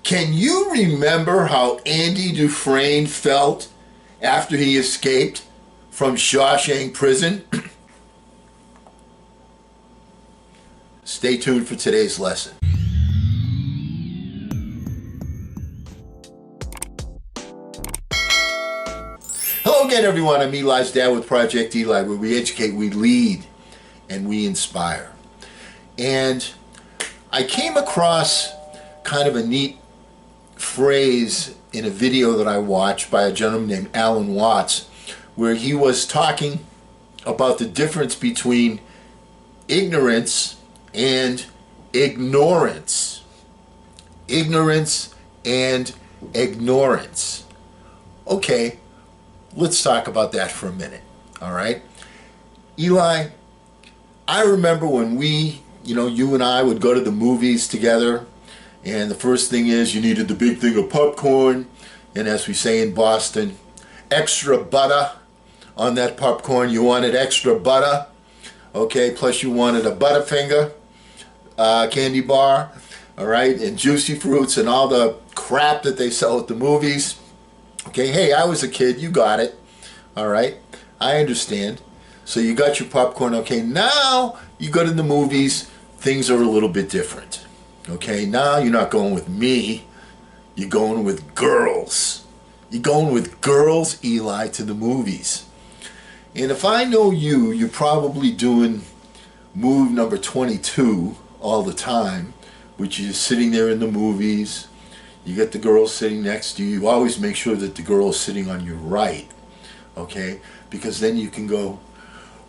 Can you remember how Andy Dufresne felt after he escaped from Shawshank Prison? Stay tuned for today's lesson. Hello again, everyone. I'm Eli's dad with Project Eli, where we educate, we lead, and we inspire. And I came across kind of a neat phrase in a video that I watched by a gentleman named Alan Watts, where he was talking about the difference between ignorance and ignorance. Ignorance and ignorance. Okay, let's talk about that for a minute, all right? Eli, I remember when you and I would go to the movies together, and the first thing is you needed the big thing of popcorn, and as we say in Boston, extra butter on that popcorn. You wanted extra butter, okay, plus you wanted a Butterfinger candy bar, all right, and Juicy Fruits and all the crap that they sell at the movies. Okay, hey, I was a kid, you got it, all right, I understand. So you got your popcorn. Okay, now you go to the movies, things are a little bit different. Okay, now you're not going with me, you're going with girls. You're going with girls, Eli, to the movies. And if I know you, you're probably doing move number 22 all the time, which is sitting there in the movies. You get the girl sitting next to you. You always make sure that the girl is sitting on your right, okay? Because then you can go,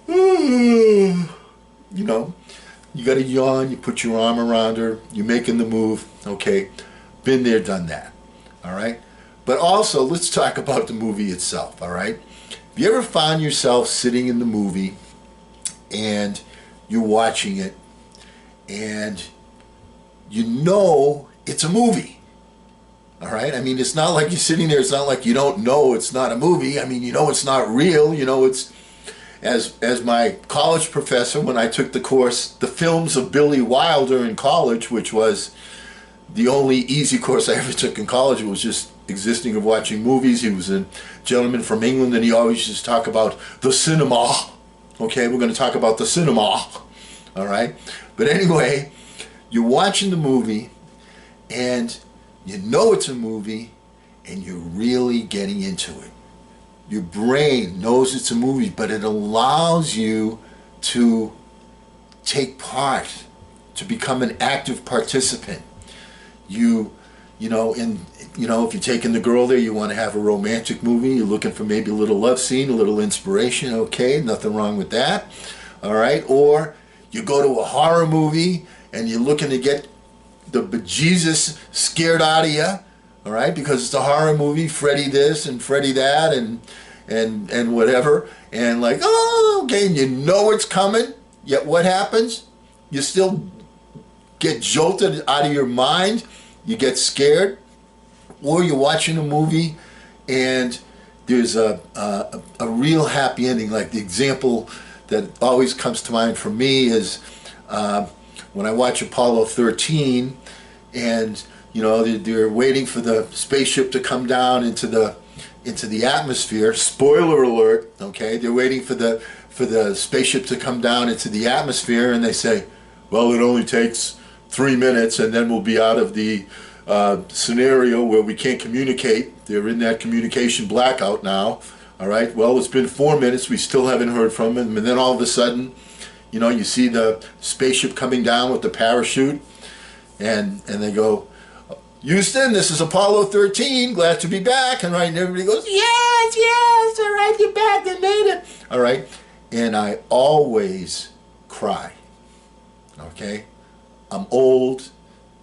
you know, you got to yawn, you put your arm around her, you're making the move, okay? Been there, done that, all right? But also, let's talk about the movie itself, all right? Have you ever found yourself sitting in the movie and you're watching it and you know it's a movie, all right? I mean, it's not like you're sitting there, it's not like you don't know it's not a movie. I mean, you know it's not real, you know it's, as my college professor, when I took the course, The Films of Billy Wilder in college, which was the only easy course I ever took in college. It was just existing of watching movies. He was a gentleman from England, and he always used to talk about the cinema. Okay, we're going to talk about the cinema, all right? But anyway, you're watching the movie, and you know it's a movie, and you're really getting into it. Your brain knows it's a movie, but it allows you to take part, to become an active participant. You know, if you're taking the girl there, you want to have a romantic movie, you're looking for maybe a little love scene, a little inspiration, okay, nothing wrong with that, all right? Or you go to a horror movie and you're looking to get the bejesus scared out of you, all right, because it's a horror movie, Freddy this and Freddy that and whatever, and like, oh, okay, and you know it's coming, yet what happens? You still get jolted out of your mind, you get scared, or you're watching a movie and there's a real happy ending. Like the example that always comes to mind for me is when I watch Apollo 13 and you know, they're waiting for the spaceship to come down into the atmosphere. Spoiler alert, okay? They're waiting for the spaceship to come down into the atmosphere, and they say, well, it only takes 3 minutes, and then we'll be out of the scenario where we can't communicate. They're in that communication blackout now, all right? Well, it's been 4 minutes. We still haven't heard from them, and then all of a sudden, you know, you see the spaceship coming down with the parachute, and they go, Houston, this is Apollo 13, glad to be back. And right, and everybody goes, yes, all right, you're back, they made it. All right, and I always cry, okay? I'm old,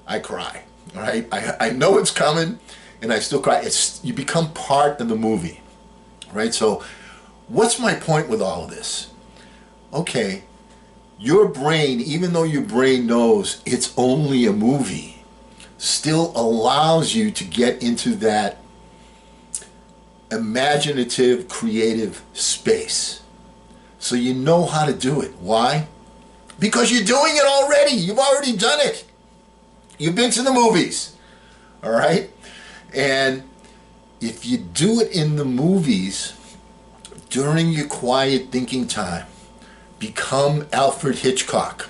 I cry, all right? I know it's coming, and I still cry. You become part of the movie, right? So what's my point with all of this? Okay, your brain, even though your brain knows it's only a movie, still allows you to get into that imaginative, creative space. So you know how to do it. Why? Because you're doing it already. You've already done it. You've been to the movies. All right? And if you do it in the movies, during your quiet thinking time, become Alfred Hitchcock.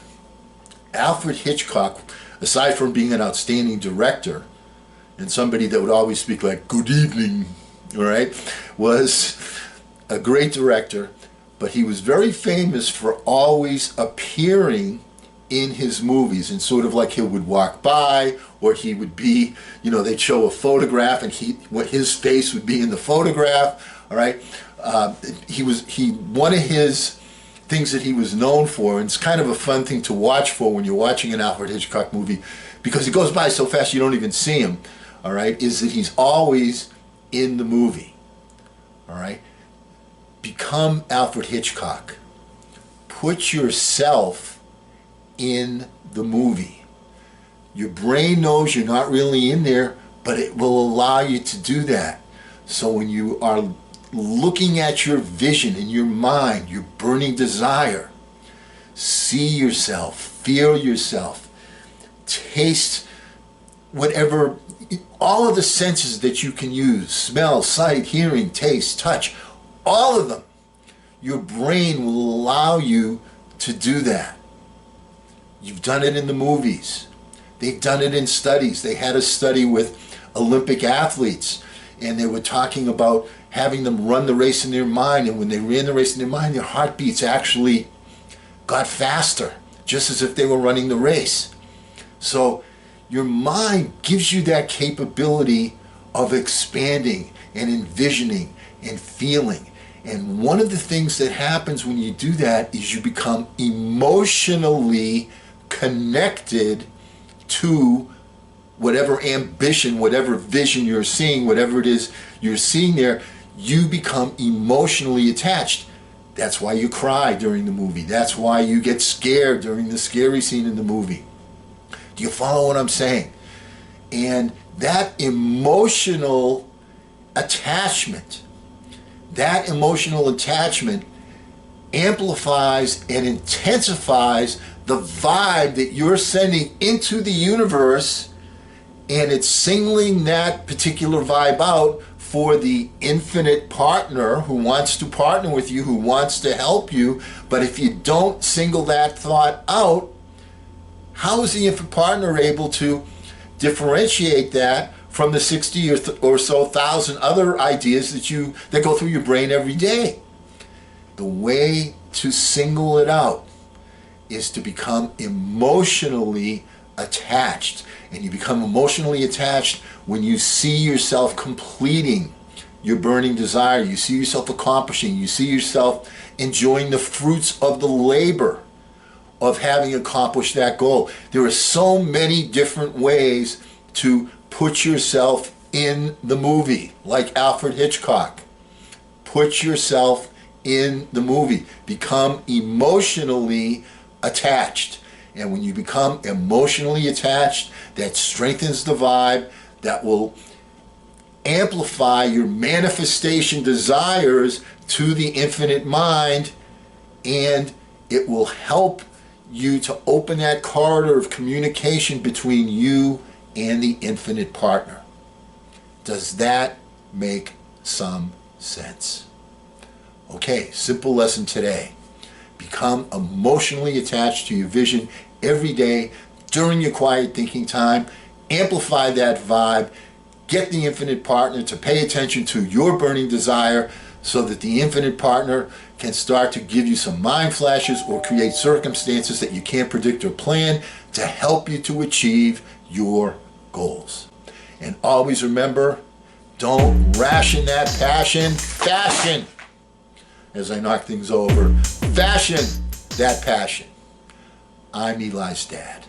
Alfred Hitchcock, aside from being an outstanding director and somebody that would always speak like, good evening, all right, was a great director, but he was very famous for always appearing in his movies, and sort of like he would walk by, or he would be, they'd show a photograph and his face would be in the photograph, all right? One of his things that he was known for, and it's kind of a fun thing to watch for when you're watching an Alfred Hitchcock movie, because it goes by so fast you don't even see him, all right, is that he's always in the movie, all right? Become Alfred Hitchcock. Put yourself in the movie. Your brain knows you're not really in there, but it will allow you to do that. So when you are looking at your vision in your mind, your burning desire, see yourself, feel yourself, taste whatever, all of the senses that you can use, smell, sight, hearing, taste, touch, all of them. Your brain will allow you to do that. You've done it in the movies. They've done it in studies. They had a study with Olympic athletes, and they were talking about having them run the race in their mind, and when they ran the race in their mind, their heartbeats actually got faster, just as if they were running the race. So your mind gives you that capability of expanding and envisioning and feeling. And one of the things that happens when you do that is you become emotionally connected to whatever ambition, whatever vision you're seeing, whatever it is you're seeing there. You become emotionally attached. That's why you cry during the movie. That's why you get scared during the scary scene in the movie. Do you follow what I'm saying? And that emotional attachment amplifies and intensifies the vibe that you're sending into the universe, and it's singling that particular vibe out for the infinite partner who wants to partner with you, who wants to help you. But if you don't single that thought out, how is the infinite partner able to differentiate that from the 60 or so thousand other ideas that go through your brain every day? The way to single it out is to become emotionally attached. And you become emotionally attached when you see yourself completing your burning desire. You see yourself accomplishing. You see yourself enjoying the fruits of the labor of having accomplished that goal. There are so many different ways to put yourself in the movie, like Alfred Hitchcock. Put yourself in the movie. Become emotionally attached. And when you become emotionally attached, that strengthens the vibe, that will amplify your manifestation desires to the infinite mind, and it will help you to open that corridor of communication between you and the infinite partner. Does that make some sense? Okay, simple lesson today. Become emotionally attached to your vision every day during your quiet thinking time. Amplify that vibe. Get the infinite partner to pay attention to your burning desire so that the infinite partner can start to give you some mind flashes or create circumstances that you can't predict or plan to help you to achieve your goals. And always remember, don't ration that passion. Fashion, as I knock things over, fashion that passion. I'm Eli's dad.